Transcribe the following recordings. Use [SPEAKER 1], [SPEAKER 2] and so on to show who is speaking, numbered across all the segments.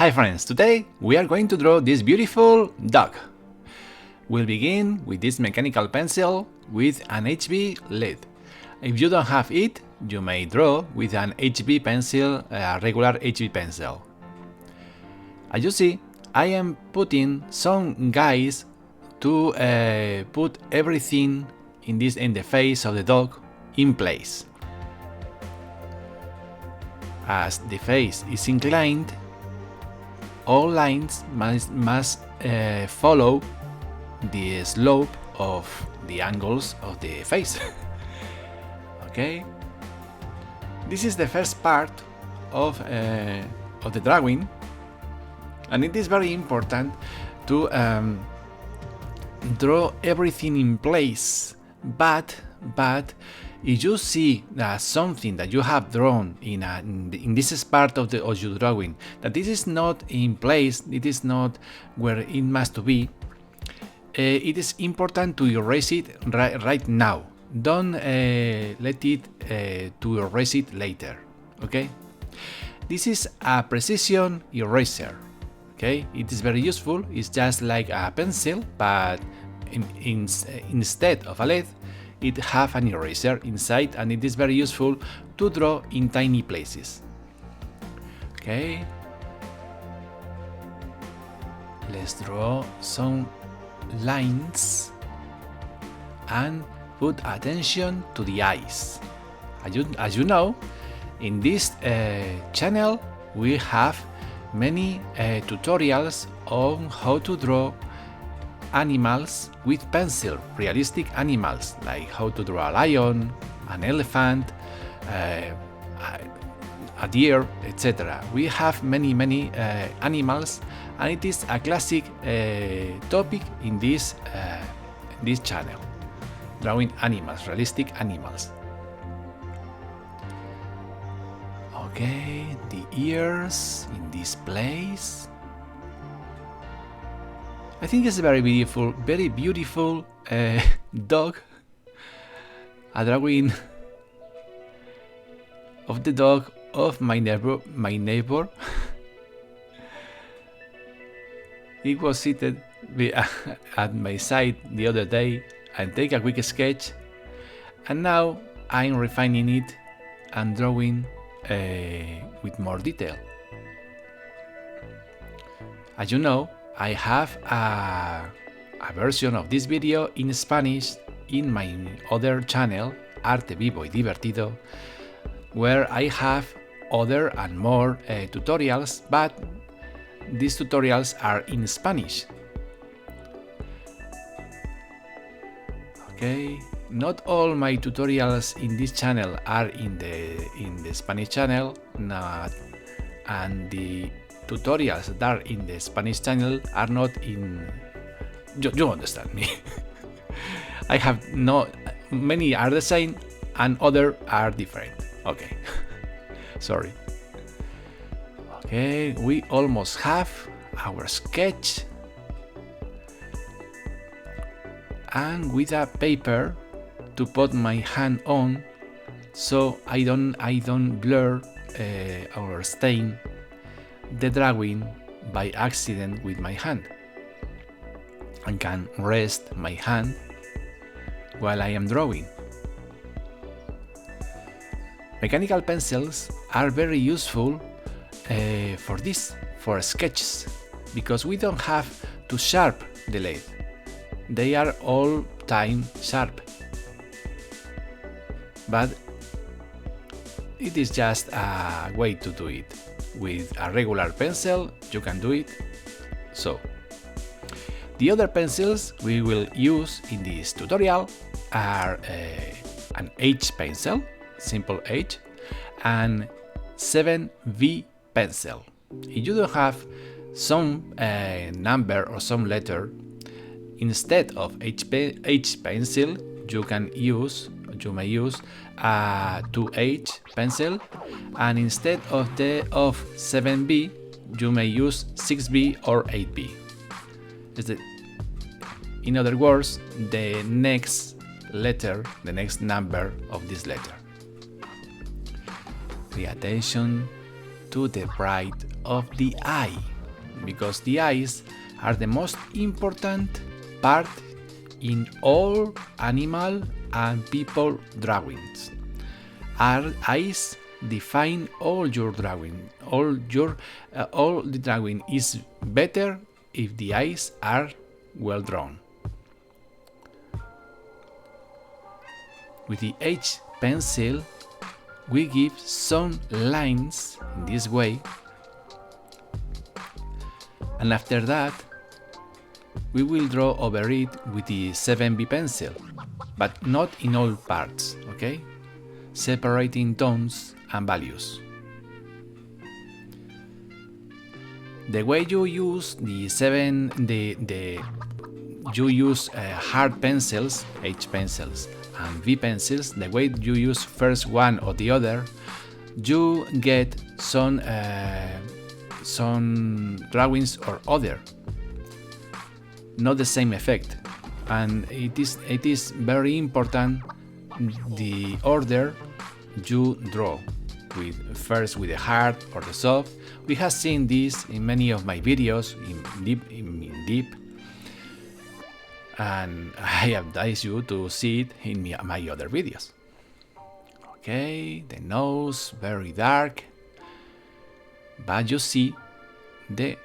[SPEAKER 1] Hi friends, today we are going to draw this beautiful dog. We'll begin with this mechanical pencil with an HB lead. If you don't have it, you may draw with an HB pencil, a regular HB pencil. As you see, I am putting some guys to put everything in the face of the dog in place. As the face is inclined, all lines must follow the slope of the angles of the face. Okay, this is the first part of the drawing, and it is very important to draw everything in place. But if you see that something that you have drawn in this part of your drawing, that this is not in place, it is not where it must be, it is important to erase it right now. Don't let it to erase it later. Okay, this is a precision eraser. Okay, it is very useful. It's just like a pencil, but instead of a lead, it have an eraser inside, and it is very useful to draw in tiny places. Okay, let's draw some lines and put attention to the eyes. As you know, in this channel we have many tutorials on how to draw animals with pencil, realistic animals, like how to draw a lion, an elephant, a deer, etc. We have many animals, and it is a classic topic in this channel, drawing animals, realistic animals. Okay, the ears in this place. I think it's a very beautiful dog. A drawing of the dog of my neighbor. He was seated at my side the other day and take a quick sketch, and now I'm refining it and drawing with more detail. As you know, I have a version of this video in Spanish in my other channel, Arte Vivo y Divertido, where I have other and more tutorials, but these tutorials are in Spanish. Okay, not all my tutorials in this channel are in the Spanish channel, and the tutorials that are in the Spanish channel are not in. You understand me. I have many are the same and other are different. Okay, sorry. Okay, we almost have our sketch, and with a paper to put my hand on, so I don't blur or stain the drawing by accident with my hand, and can rest my hand while I am drawing. Mechanical pencils are very useful for sketches, because we don't have to sharp the lead. They are all time sharp, but it is just a way to do it. With a regular pencil you can do it. So the other pencils we will use in this tutorial are an H pencil, simple H, and 7V pencil. If you don't have some number or some letter, instead of H pencil you may use a 2H pencil, and instead of 7B you may use 6B or 8B. In other words, the next letter, the next number of this letter. Pay attention to the bright of the eye, because the eyes are the most important part in all animal and people drawings. Our eyes define all your drawing. All the drawing is better if the eyes are well drawn. With the H pencil, we give some lines in this way, and after that we will draw over it with the 7B pencil, but not in all parts, okay? Separating tones and values. The way you use you use hard pencils, H pencils, and V pencils, the way you use first one or the other, you get some drawings or other, not the same effect. And it is very important the order you draw, first with the hard or the soft. We have seen this in many of my videos in deep, and I advise you to see it in my other videos. Okay, the nose, very dark, but you see the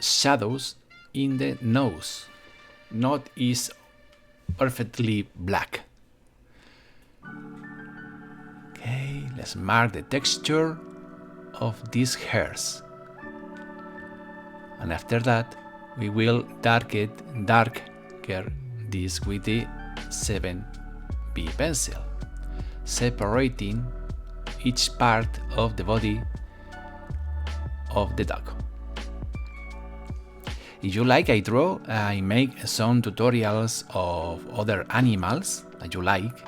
[SPEAKER 1] shadows in the nose, not is perfectly black. Okay, let's mark the texture of these hairs, and after that we will darker this with the 7B pencil, separating each part of the body of the dog. If you like, I make some tutorials of other animals that you like.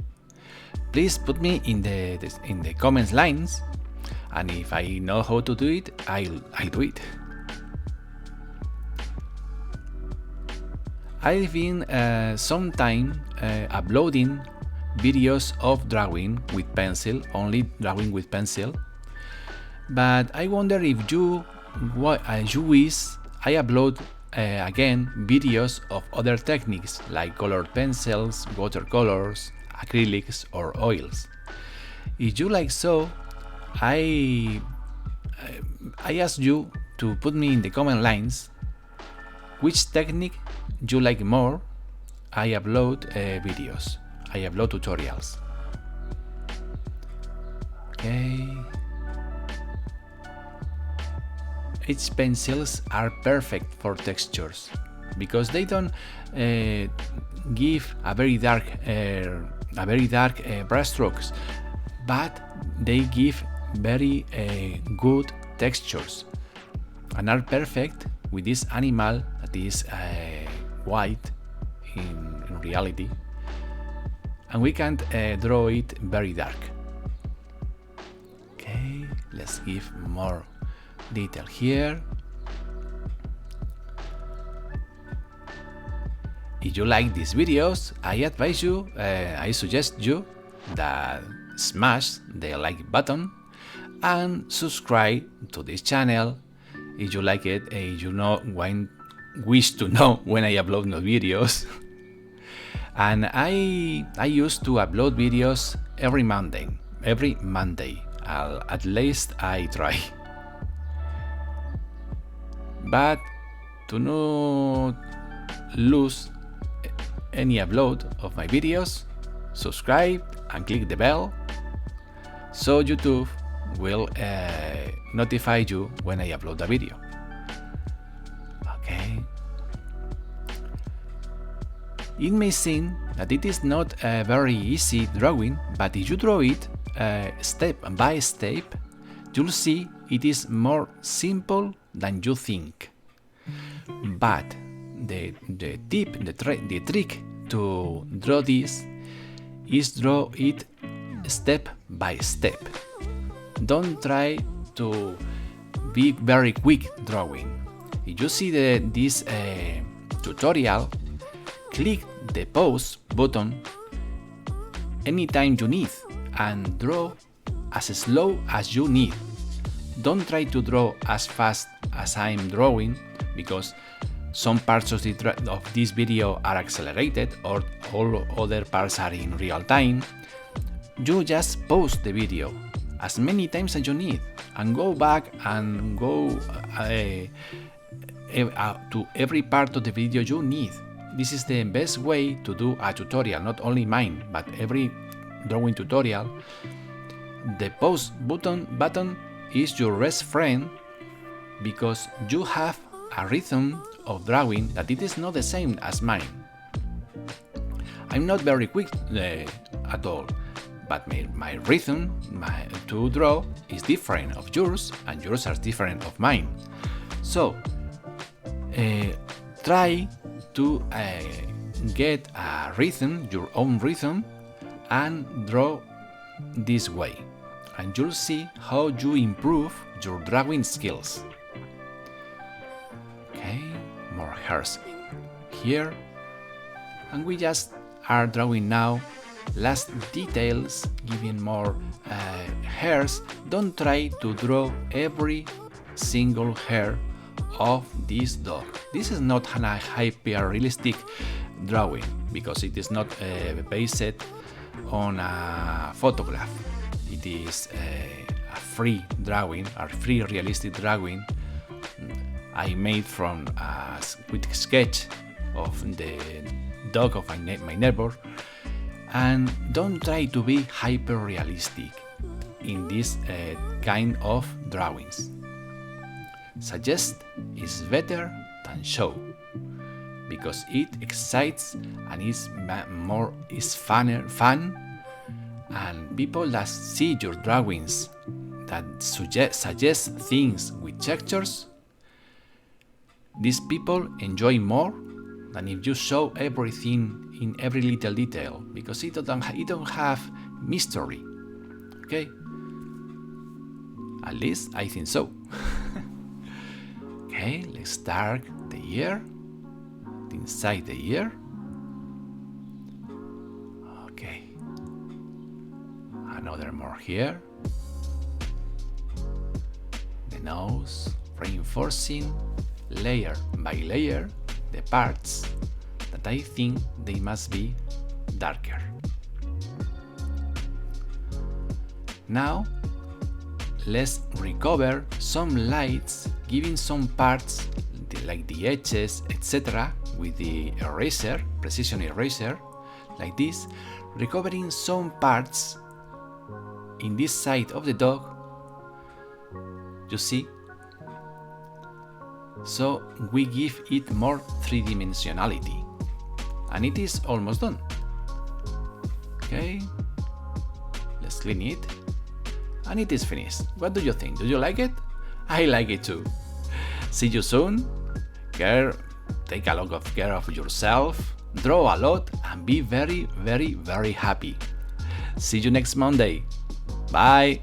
[SPEAKER 1] Please put me in the comments lines, and if I know how to do it, I'll do it. I've been sometime uploading videos of drawing with pencil, only drawing with pencil, but I wonder if you wish I upload again videos of other techniques like colored pencils, watercolors, acrylics or oils. If you like so, I ask you to put me in the comment lines which technique you like more. I upload videos, I upload tutorials. Okay. H pencils are perfect for textures because they don't give a very dark brush strokes, but they give very good textures and are perfect with this animal that is white in reality, and we can't draw it very dark. Okay, let's give more detail here. If you like these videos, I suggest you that smash the like button and subscribe to this channel if you like it. Wish to know when I upload new videos. And I used to upload videos every Monday. At least I try. But to not lose any upload of my videos, subscribe and click the bell so YouTube will notify you when I upload a video. Okay. It may seem that it is not a very easy drawing, but if you draw it step by step, you'll see it is more simple than you think. But the trick to draw this is draw it step by step. Don't try to be very quick drawing. If you see this tutorial, click the pause button anytime you need and draw as slow as you need. don't try to draw as fast as I'm drawing, because some parts of this video are accelerated or all other parts are in real time. You just pause the video as many times as you need and go back and go to every part of the video you need. This is the best way to do a tutorial, not only mine, but every drawing tutorial. The pause button is your best friend, because you have a rhythm of drawing that it is not the same as mine. I'm not very quick at all, but my rhythm to draw is different of yours, and yours are different of mine. So try to get a rhythm, your own rhythm, and draw this way, and you'll see how you improve your drawing skills. Okay, more hairs here, and we just are drawing now last details, giving more hairs. Don't try to draw every single hair of this dog. This is not a hyper-realistic drawing, because it is not based on a photograph. It is a free drawing, a free realistic drawing I made from a quick sketch of the dog of my neighbor. And don't try to be hyper-realistic in this kind of drawings. Suggest is better than show, because it excites and is fun, and people that see your drawings that suggest things with textures, these people enjoy more than if you show everything in every little detail, because it don't have mystery. Okay, at least I think so. Okay, let's start the ear, inside the ear. Okay, another more here. The nose, reinforcing layer by layer the parts that I think they must be darker. Now let's recover some lights, giving some parts like the edges, etc., with the eraser, precision eraser, like this, recovering some parts in this side of the dog. You see? So we give it more three-dimensionality, and it is almost done. Okay, let's clean it, and it is finished. What do you think? Do you like it? I like it too. See you soon. Take a lot of care of yourself, draw a lot, and be very, very, very happy. See you next Monday. Bye.